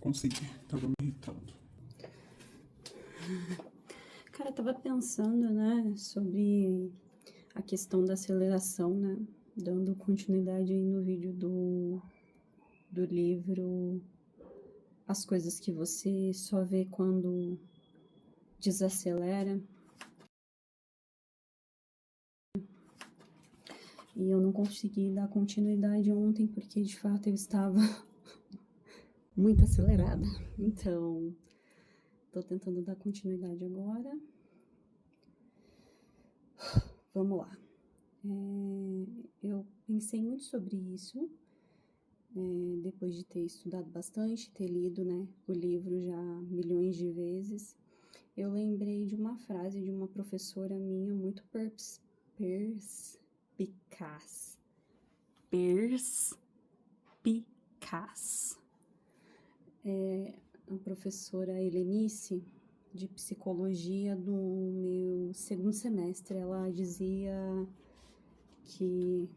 Consegui, tava me irritando. Cara, eu tava pensando, né, sobre a questão da aceleração, né, dando continuidade aí no vídeo do livro As Coisas que Você Só Vê Quando Desacelera. E eu não consegui dar continuidade ontem porque, de fato, eu estava muito acelerada. Então, tô tentando dar continuidade agora. Vamos lá. Eu pensei muito sobre isso, depois de ter estudado bastante, ter lido, né, o livro já milhões de vezes. Eu lembrei de uma frase de uma professora minha muito perspicaz. A professora Helenice, de psicologia do meu segundo semestre, ela dizia que...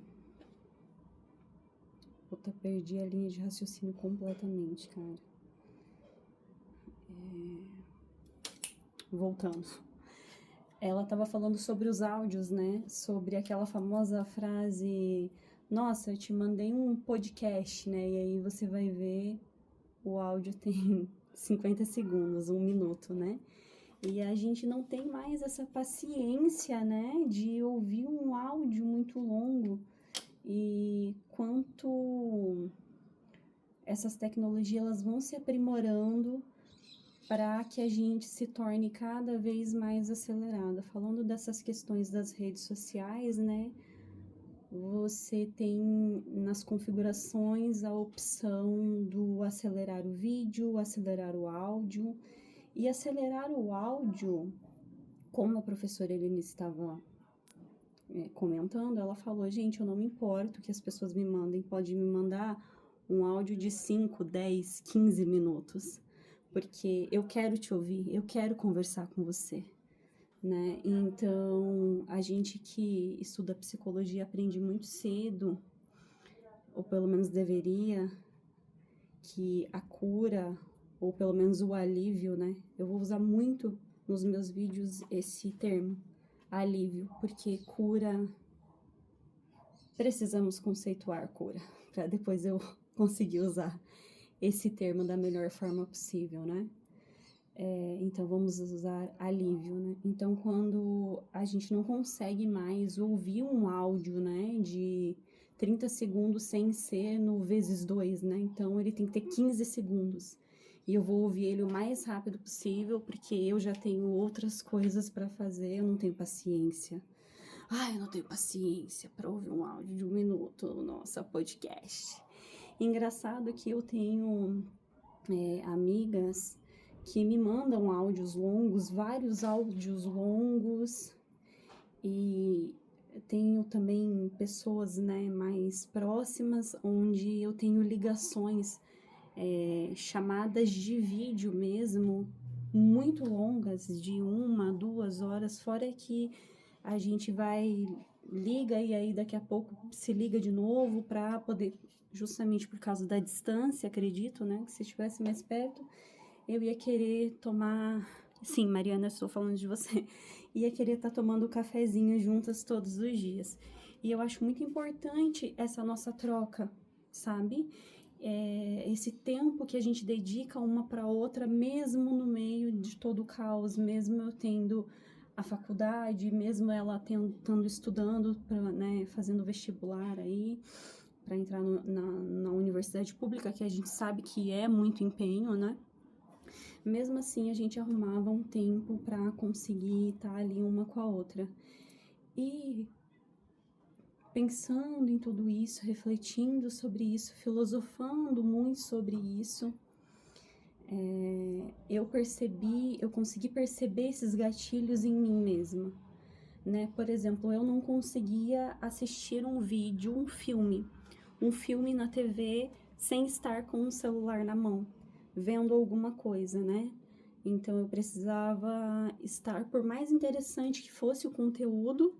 Puta, perdi a linha de raciocínio completamente, cara. Voltando. Ela tava falando sobre os áudios, né? Sobre aquela famosa frase: nossa, eu te mandei um podcast, né? E aí você vai ver, o áudio tem 50 segundos, 1 minuto, né? E a gente não tem mais essa paciência, né? De ouvir um áudio muito longo. E quanto essas tecnologias elas vão se aprimorando para que a gente se torne cada vez mais acelerada. Falando dessas questões das redes sociais, né? Você tem nas configurações a opção do acelerar o vídeo, acelerar o áudio. E acelerar o áudio, como a professora Helene estava comentando, ela falou: gente, eu não me importo que as pessoas me mandem, pode me mandar um áudio de 5, 10, 15 minutos, porque eu quero te ouvir, eu quero conversar com você, né? Então, a gente que estuda psicologia aprende muito cedo, ou pelo menos deveria, que a cura, ou pelo menos o alívio, né? Eu vou usar muito nos meus vídeos esse termo, alívio, porque cura... Precisamos conceituar cura, para depois eu conseguir usar esse termo da melhor forma possível, né? Então, vamos usar alívio, né? Então, quando a gente não consegue mais ouvir um áudio, né, de 30 segundos sem ser no vezes 2, né? Então, ele tem que ter 15 segundos. E eu vou ouvir ele o mais rápido possível, porque eu já tenho outras coisas para fazer, eu não tenho paciência. Eu não tenho paciência para ouvir um áudio de 1 minuto no nosso podcast. Engraçado que eu tenho amigas que me mandam áudios longos, vários áudios longos, e tenho também pessoas, né, mais próximas, onde eu tenho ligações, chamadas de vídeo mesmo, muito longas, de 1, 2 horas, fora que a gente liga e aí daqui a pouco se liga de novo para poder, justamente por causa da distância, acredito, né, que se estivesse mais perto, eu ia querer tomar... Sim, Mariana, eu estou falando de você. Ia querer estar tomando cafezinho juntas todos os dias. E eu acho muito importante essa nossa troca, sabe? Esse tempo que a gente dedica uma para outra, mesmo no meio de todo o caos, mesmo eu tendo a faculdade, mesmo ela estando estudando, né, fazendo vestibular aí, para entrar na universidade pública, que a gente sabe que é muito empenho, né? Mesmo assim, a gente arrumava um tempo para conseguir estar ali uma com a outra. E pensando em tudo isso, refletindo sobre isso, filosofando muito sobre isso, eu consegui perceber esses gatilhos em mim mesma, né? Por exemplo, eu não conseguia assistir um vídeo, um filme na TV sem estar com o celular na mão, vendo alguma coisa, né? Então, eu precisava estar, por mais interessante que fosse o conteúdo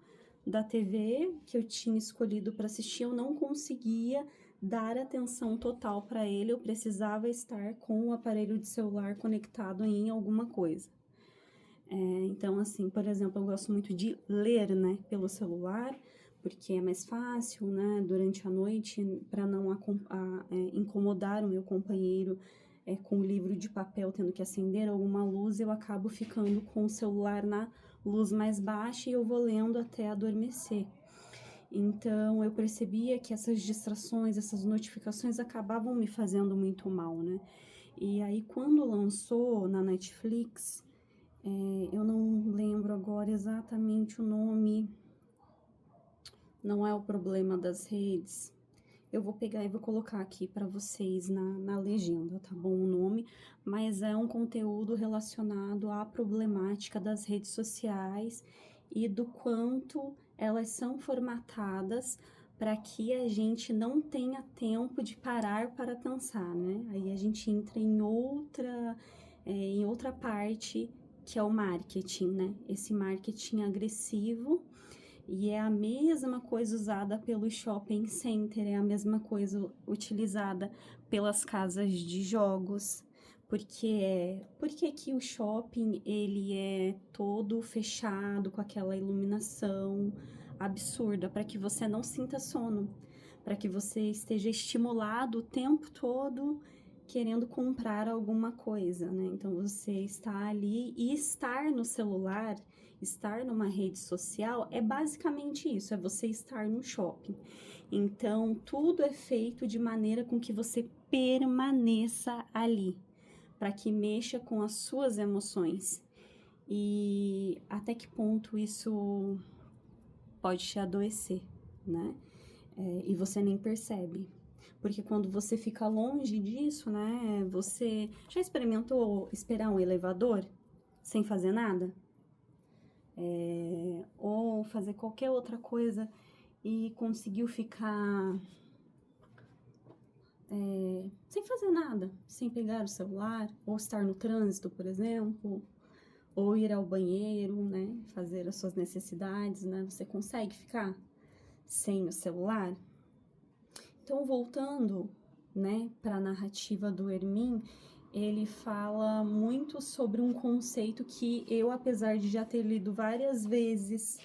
da TV que eu tinha escolhido para assistir, eu não conseguia dar atenção total para ele, eu precisava estar com o aparelho de celular conectado em alguma coisa. Então, assim, por exemplo, eu gosto muito de ler, né, pelo celular, porque é mais fácil, né, durante a noite, para não incomodar o meu companheiro com o livro de papel tendo que acender alguma luz, eu acabo ficando com o celular na luz mais baixa e eu vou lendo até adormecer. Então, eu percebia que essas distrações, essas notificações acabavam me fazendo muito mal, né? E aí, quando lançou na Netflix, eu não lembro agora exatamente o nome, não é o problema das redes. Eu vou pegar e vou colocar aqui para vocês na legenda, tá bom? O nome, mas é um conteúdo relacionado à problemática das redes sociais e do quanto elas são formatadas para que a gente não tenha tempo de parar para pensar, né? Aí a gente entra em outra parte, que é o marketing, né? Esse marketing agressivo. E é a mesma coisa usada pelo shopping center, é a mesma coisa utilizada pelas casas de jogos. Por que o shopping ele é todo fechado com aquela iluminação absurda? Para que você não sinta sono, para que você esteja estimulado o tempo todo querendo comprar alguma coisa, né? Então você está ali e estar no celular, estar numa rede social é basicamente isso, é você estar no shopping. Então tudo é feito de maneira com que você permaneça ali, para que mexa com as suas emoções. E até que ponto isso pode te adoecer, né? E você nem percebe. Porque quando você fica longe disso, né? Você já experimentou esperar um elevador sem fazer nada? Ou fazer qualquer outra coisa e conseguiu ficar sem fazer nada, sem pegar o celular, ou estar no trânsito, por exemplo, ou ir ao banheiro, né? Fazer as suas necessidades, né? Você consegue ficar sem o celular? Então, voltando, né, para a narrativa do Hermin, ele fala muito sobre um conceito que eu, apesar de já ter lido várias vezes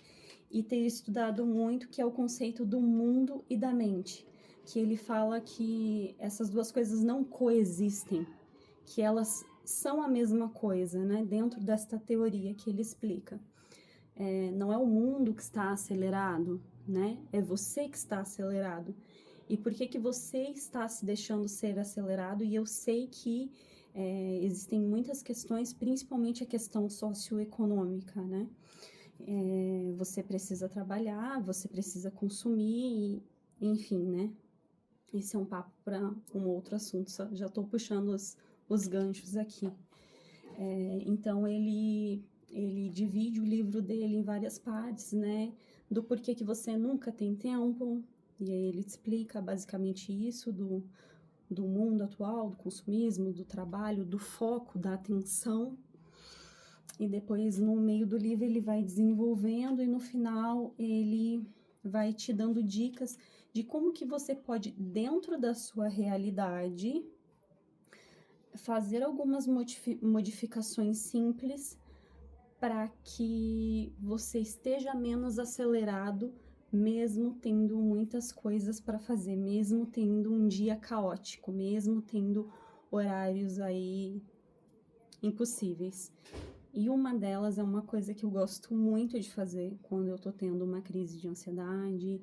e ter estudado muito, que é o conceito do mundo e da mente, que ele fala que essas duas coisas não coexistem, que elas são a mesma coisa, né, dentro desta teoria que ele explica. Não é o mundo que está acelerado, né, é você que está acelerado. E por que você está se deixando ser acelerado? E eu sei que existem muitas questões, principalmente a questão socioeconômica, né? Você precisa trabalhar, você precisa consumir, enfim, né? Esse é um papo para um outro assunto, já estou puxando os ganchos aqui. Então, ele divide o livro dele em várias partes, né? Do porquê que você nunca tem tempo. E aí ele explica basicamente isso do mundo atual, do consumismo, do trabalho, do foco, da atenção. E depois, no meio do livro, ele vai desenvolvendo e no final ele vai te dando dicas de como que você pode, dentro da sua realidade, fazer algumas modificações simples para que você esteja menos acelerado, mesmo tendo muitas coisas para fazer, mesmo tendo um dia caótico, mesmo tendo horários aí impossíveis. E uma delas é uma coisa que eu gosto muito de fazer quando eu tô tendo uma crise de ansiedade,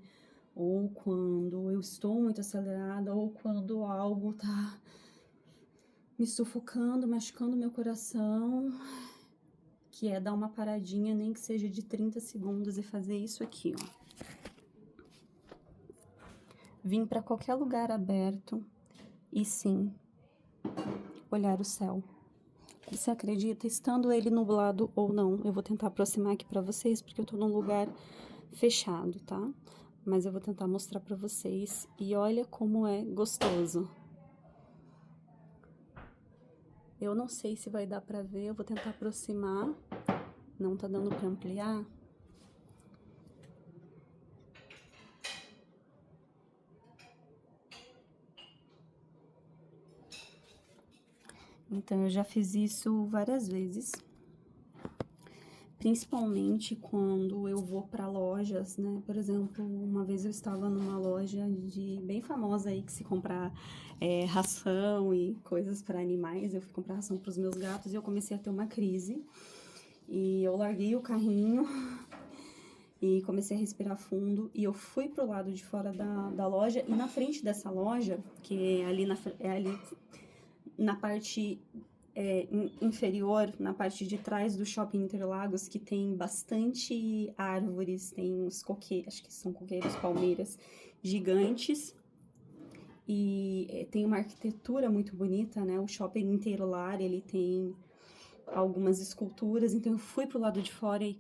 ou quando eu estou muito acelerada, ou quando algo tá me sufocando, machucando meu coração, que é dar uma paradinha, nem que seja de 30 segundos e fazer isso aqui, ó. Vim para qualquer lugar aberto e sim, olhar o céu. Você acredita? Estando ele nublado ou não, eu vou tentar aproximar aqui para vocês, porque eu tô num lugar fechado, tá? Mas eu vou tentar mostrar para vocês e olha como é gostoso. Eu não sei se vai dar para ver, eu vou tentar aproximar. Não tá dando para ampliar. Então, eu já fiz isso várias vezes, principalmente quando eu vou para lojas, né? Por exemplo, uma vez eu estava numa loja bem famosa aí, que se comprar ração e coisas para animais. Eu fui comprar ração para os meus gatos e eu comecei a ter uma crise. E eu larguei o carrinho e comecei a respirar fundo. E eu fui pro lado de fora da loja. E na frente dessa loja, que é ali na parte inferior, na parte de trás do Shopping Interlagos, que tem bastante árvores, tem uns coqueiros, acho que são coqueiros, palmeiras gigantes. E tem uma arquitetura muito bonita, né? O shopping inteiro lá, ele tem algumas esculturas. Então eu fui pro lado de fora e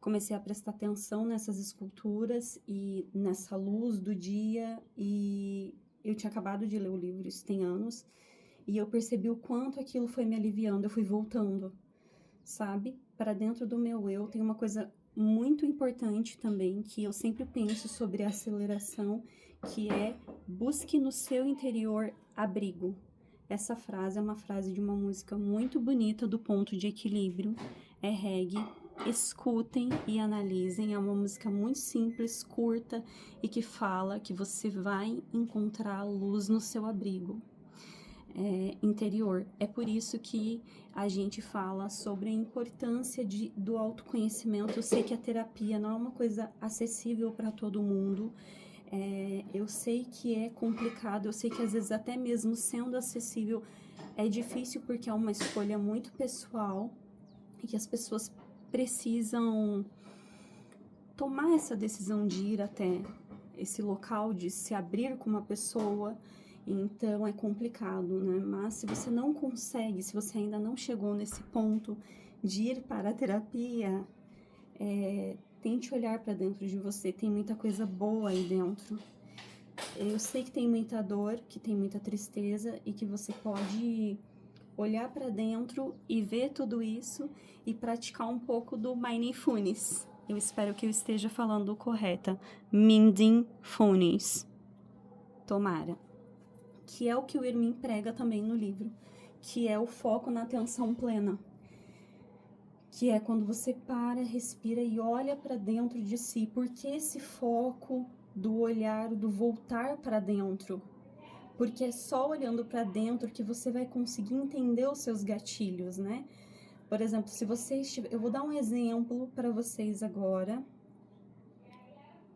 comecei a prestar atenção nessas esculturas e nessa luz do dia. E eu tinha acabado de ler o livro, isso tem anos, e eu percebi o quanto aquilo foi me aliviando. Eu fui voltando, sabe? Para dentro do meu eu. Tem uma coisa muito importante também, que eu sempre penso sobre a aceleração, que é: busque no seu interior abrigo. Essa frase é uma frase de uma música muito bonita do Ponto de Equilíbrio, é reggae. Escutem e analisem, é uma música muito simples, curta, e que fala que você vai encontrar luz no seu abrigo interior. É por isso que a gente fala sobre a importância do autoconhecimento. Eu sei que a terapia não é uma coisa acessível para todo mundo. Eu sei que é complicado, eu sei que às vezes até mesmo sendo acessível é difícil, porque é uma escolha muito pessoal e que as pessoas precisam tomar essa decisão de ir até esse local, de se abrir com uma pessoa. Então é complicado, né? Mas se você não consegue, se você ainda não chegou nesse ponto de ir para a terapia, tente olhar para dentro de você. Tem muita coisa boa aí dentro. Eu sei que tem muita dor, que tem muita tristeza, e que você pode olhar para dentro e ver tudo isso e praticar um pouco do Mindfulness. Eu espero que eu esteja falando correta. Mindfulness. Tomara. Que é o que o Irmin prega também no livro, que é o foco na atenção plena. Que é quando você para, respira e olha para dentro de si. Por que esse foco do olhar, do voltar para dentro? Porque é só olhando para dentro que você vai conseguir entender os seus gatilhos, né? Por exemplo, se você estiver... Eu vou dar um exemplo para vocês agora,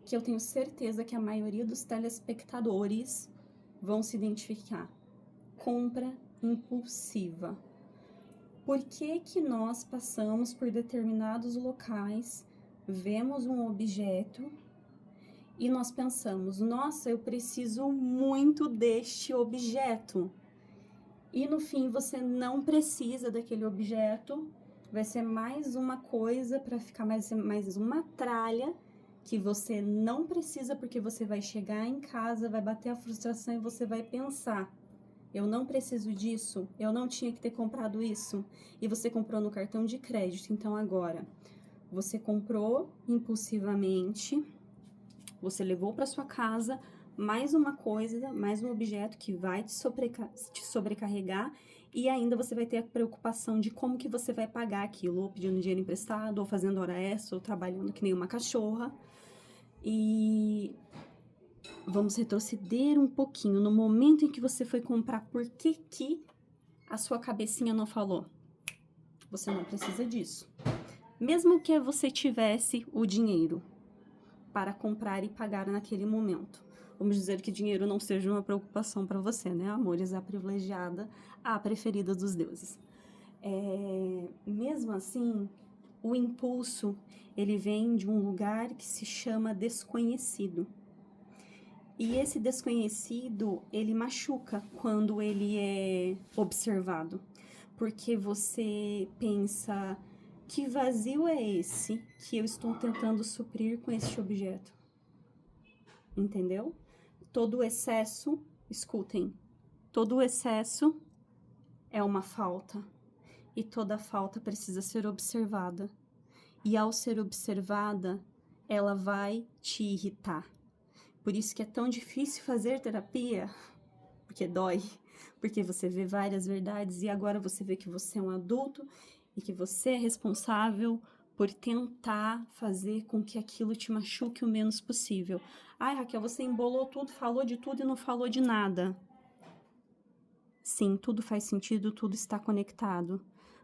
que eu tenho certeza que a maioria dos telespectadores vão se identificar. Compra impulsiva. Por que que nós passamos por determinados locais, vemos um objeto e nós pensamos: nossa, eu preciso muito deste objeto. E no fim você não precisa daquele objeto, vai ser mais uma coisa para ficar mais uma tralha que você não precisa, porque você vai chegar em casa, vai bater a frustração e você vai pensar: eu não preciso disso, eu não tinha que ter comprado isso. E você comprou no cartão de crédito. Então agora, você comprou impulsivamente, você levou para sua casa mais uma coisa, mais um objeto que vai te sobrecarregar, e ainda você vai ter a preocupação de como que você vai pagar aquilo, ou pedindo dinheiro emprestado, ou fazendo hora extra, ou trabalhando que nem uma cachorra. E vamos retroceder um pouquinho no momento em que você foi comprar. Por que que a sua cabecinha não falou: você não precisa disso? Mesmo que você tivesse o dinheiro para comprar e pagar naquele momento. Vamos dizer que dinheiro não seja uma preocupação para você, né? Amores, a privilegiada, a preferida dos deuses. Mesmo assim, o impulso, ele vem de um lugar que se chama desconhecido. E esse desconhecido, ele machuca quando ele é observado. Porque você pensa: que vazio é esse que eu estou tentando suprir com este objeto? Entendeu? Todo excesso, escutem, todo excesso é uma falta. E toda falta precisa ser observada. E ao ser observada, ela vai te irritar. Por isso que é tão difícil fazer terapia, porque dói. porque você vê várias verdades e agora você vê que você é um adulto e que você é responsável por tentar fazer com que aquilo te machuque o menos possível. Ai, Raquel, você embolou tudo, falou de tudo e não falou de nada. Sim, tudo faz sentido, tudo está conectado.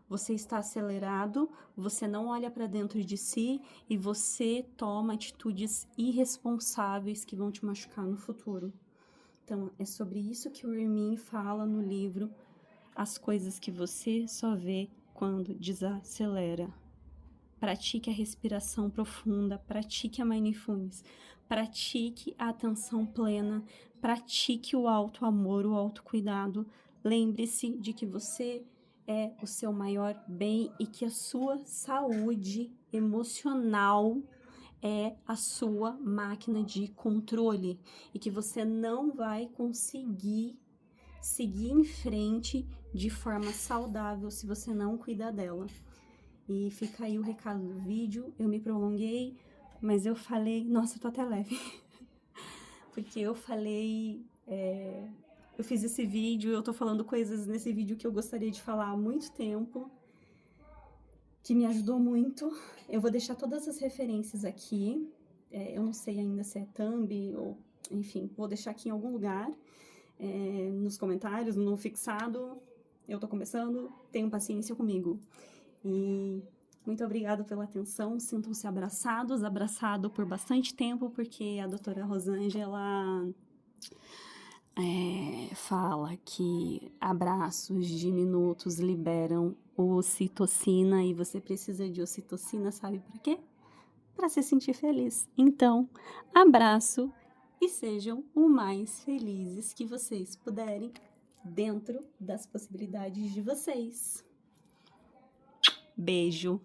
Você está acelerado, você não olha para dentro de si e você toma atitudes irresponsáveis que vão te machucar no futuro. Então, é sobre isso que o Ramin fala no livro As Coisas que Você Só Vê Quando Desacelera. Pratique a respiração profunda, pratique a mindfulness, pratique a atenção plena, pratique o auto-amor, o autocuidado. Lembre-se de que você é o seu maior bem e que a sua saúde emocional é a sua máquina de controle e que você não vai conseguir seguir em frente de forma saudável se você não cuidar dela. E fica aí o recado do vídeo. Eu me prolonguei, mas eu falei... Nossa, eu tô até leve. Porque eu falei... Eu fiz esse vídeo, eu tô falando coisas nesse vídeo que eu gostaria de falar há muito tempo, que me ajudou muito. Eu vou deixar todas as referências aqui. Eu não sei ainda se é thumb ou... Enfim, vou deixar aqui em algum lugar, nos comentários, no fixado. Eu tô começando, tenham paciência comigo. E muito obrigada pela atenção, sintam-se abraçados, abraçado por bastante tempo, porque a doutora Rosângela fala que abraços de minutos liberam ocitocina e você precisa de ocitocina, sabe para quê? Para se sentir feliz. Então, abraço e sejam o mais felizes que vocês puderem dentro das possibilidades de vocês. Beijo!